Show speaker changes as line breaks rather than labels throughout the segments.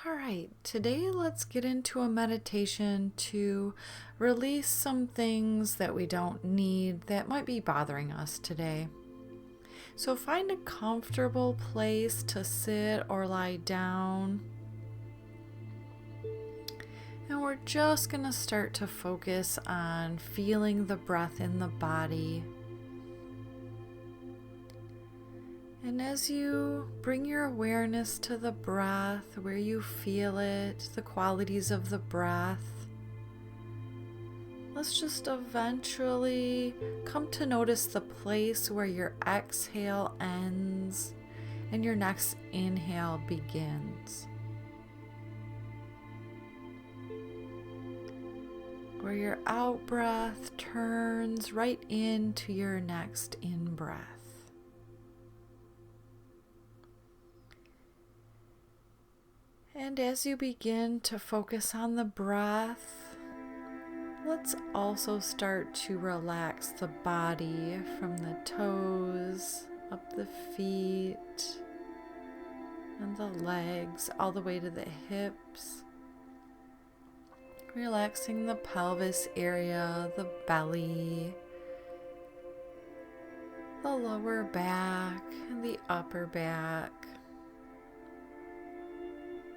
All right, today let's get into a meditation to release some things that we don't need that might be bothering us today. So find a comfortable place to sit or lie down. And we're just going to start to focus on feeling the breath in the body. And as you bring your awareness to the breath, where you feel it, the qualities of the breath, let's just eventually come to notice the place where your exhale ends and your next inhale begins. Where your out breath turns right into your next in breath. And as you begin to focus on the breath, let's also start to relax the body from the toes, up the feet, and the legs, all the way to the hips. Relaxing the pelvis area, the belly, the lower back, and the upper back.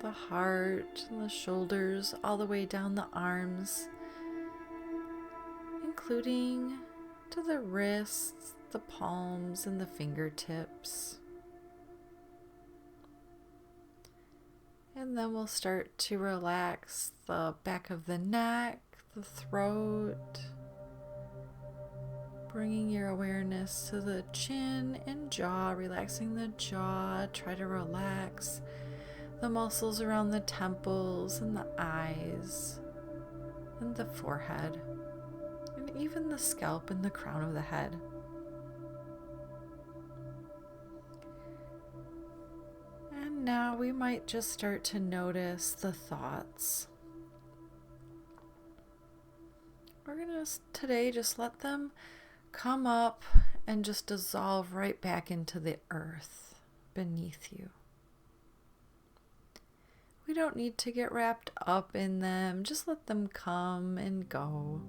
The heart and the shoulders, all the way down the arms, including to the wrists, the palms, and the fingertips. And then we'll start to relax the back of the neck, the throat, bringing your awareness to the chin and jaw, relaxing the jaw. Try to relax the muscles around the temples and the eyes and the forehead and even the scalp and the crown of the head. And now we might just start to notice the thoughts. We're going to today just let them come up and just dissolve right back into the earth beneath you. We don't need to get wrapped up in them. Just let them come and go.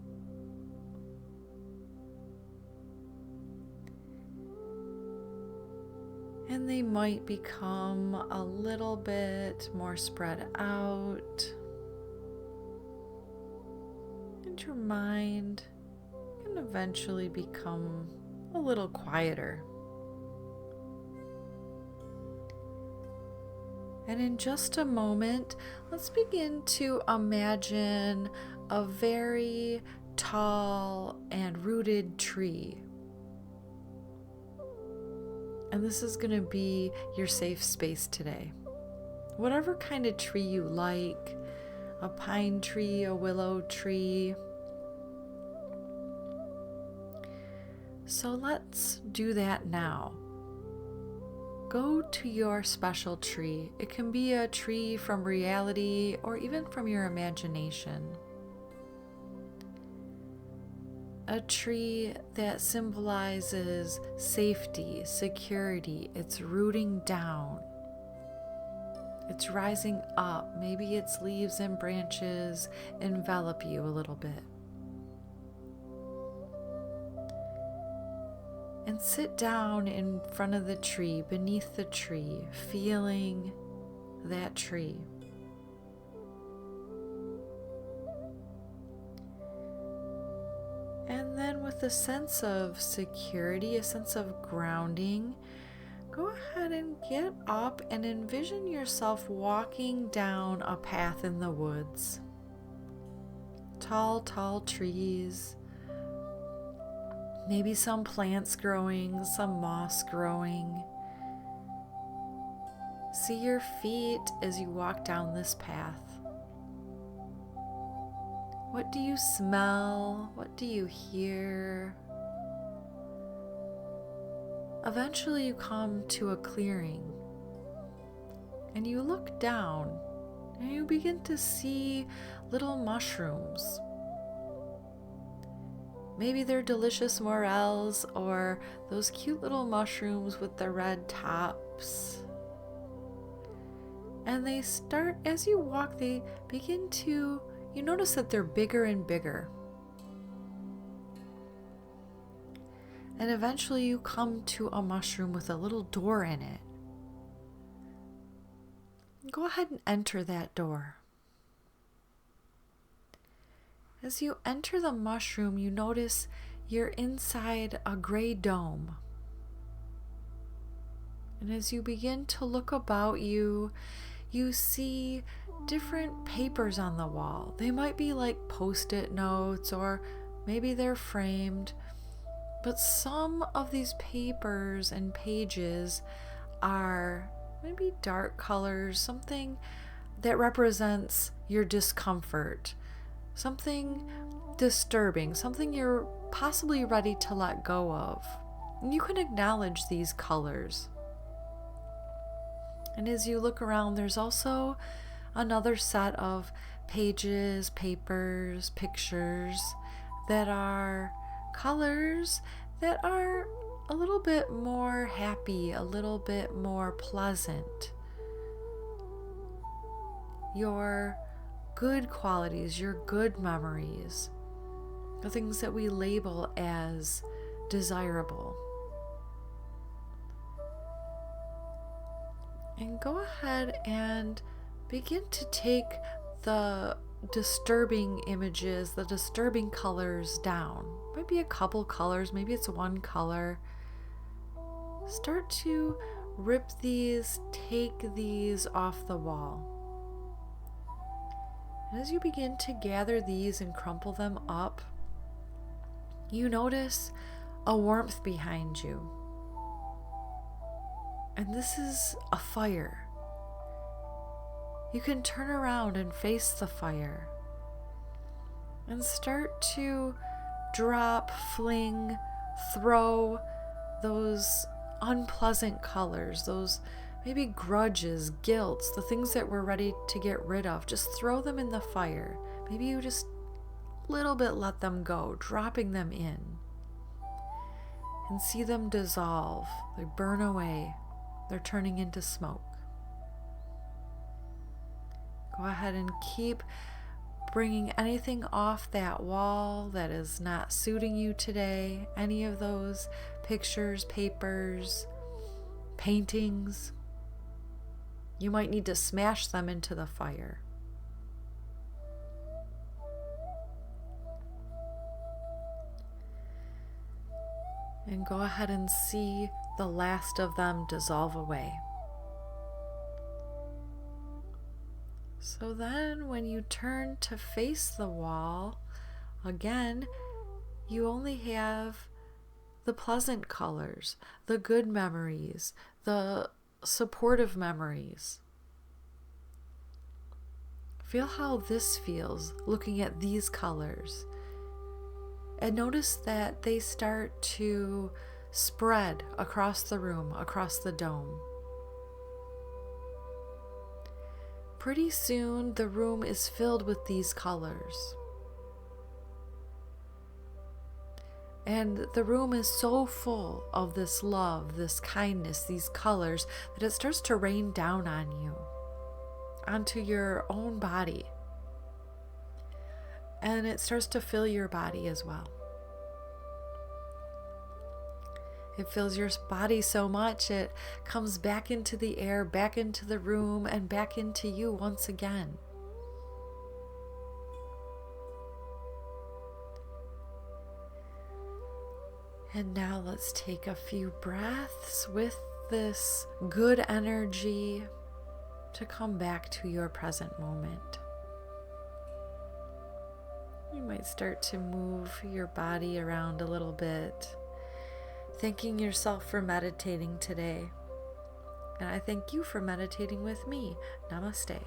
And they might become a little bit more spread out. And your mind can eventually become a little quieter. And in just a moment, let's begin to imagine a very tall and rooted tree. And this is going to be your safe space today. Whatever kind of tree you like, a pine tree, a willow tree. So let's do that now. Go to your special tree. It can be a tree from reality or even from your imagination. A tree that symbolizes safety, security. It's rooting down. It's rising up. Maybe its leaves and branches envelop you a little bit. And sit down in front of the tree, beneath the tree, feeling that tree. And then with a sense of security, a sense of grounding, go ahead and get up and envision yourself walking down a path in the woods. Tall, tall trees. Maybe some plants growing, some moss growing. See your feet as you walk down this path. What do you smell? What do you hear? Eventually you come to a clearing and you look down and you begin to see little mushrooms. Maybe they're delicious morels or those cute little mushrooms with the red tops. And they start, as you walk, they begin to, you notice that they're bigger and bigger. And eventually you come to a mushroom with a little door in it. Go ahead and enter that door. As you enter the mushroom, you notice you're inside a gray dome. And as you begin to look about you, you see different papers on the wall. They might be like post-it notes, or maybe they're framed. But some of these papers and pages are maybe dark colors, something that represents your discomfort, something disturbing, something you're possibly ready to let go of. And you can acknowledge these colors. And as you look around, there's also another set of pages, papers, pictures that are colors that are a little bit more happy, a little bit more pleasant. Your good qualities, your good memories, the things that we label as desirable. And go ahead and begin to take the disturbing images, the disturbing colors down. Maybe a couple colors, maybe it's one color. Start to rip these, take these off the wall. And as you begin to gather these and crumple them up, you notice a warmth behind you. And this is a fire. You can turn around and face the fire and start to drop, fling, throw those unpleasant colors, those maybe grudges, guilts, the things that we're ready to get rid of. Just throw them in the fire. Maybe you just a little bit let them go, dropping them in, and see them dissolve. They burn away. They're turning into smoke. Go ahead and keep bringing anything off that wall that is not suiting you today. Any of those pictures, papers, paintings. You might need to smash them into the fire. And go ahead and see the last of them dissolve away. So then when you turn to face the wall, again, you only have the pleasant colors, the good memories, the supportive memories. Feel how this feels looking at these colors. And notice that they start to spread across the room, across the dome. Pretty soon, the room is filled with these colors. And the room is so full of this love, this kindness, these colors, that it starts to rain down on you, onto your own body. And it starts to fill your body as well. It fills your body so much, it comes back into the air, back into the room, and back into you once again. And now let's take a few breaths with this good energy to come back to your present moment. You might start to move your body around a little bit, thanking yourself for meditating today. And I thank you for meditating with me. Namaste.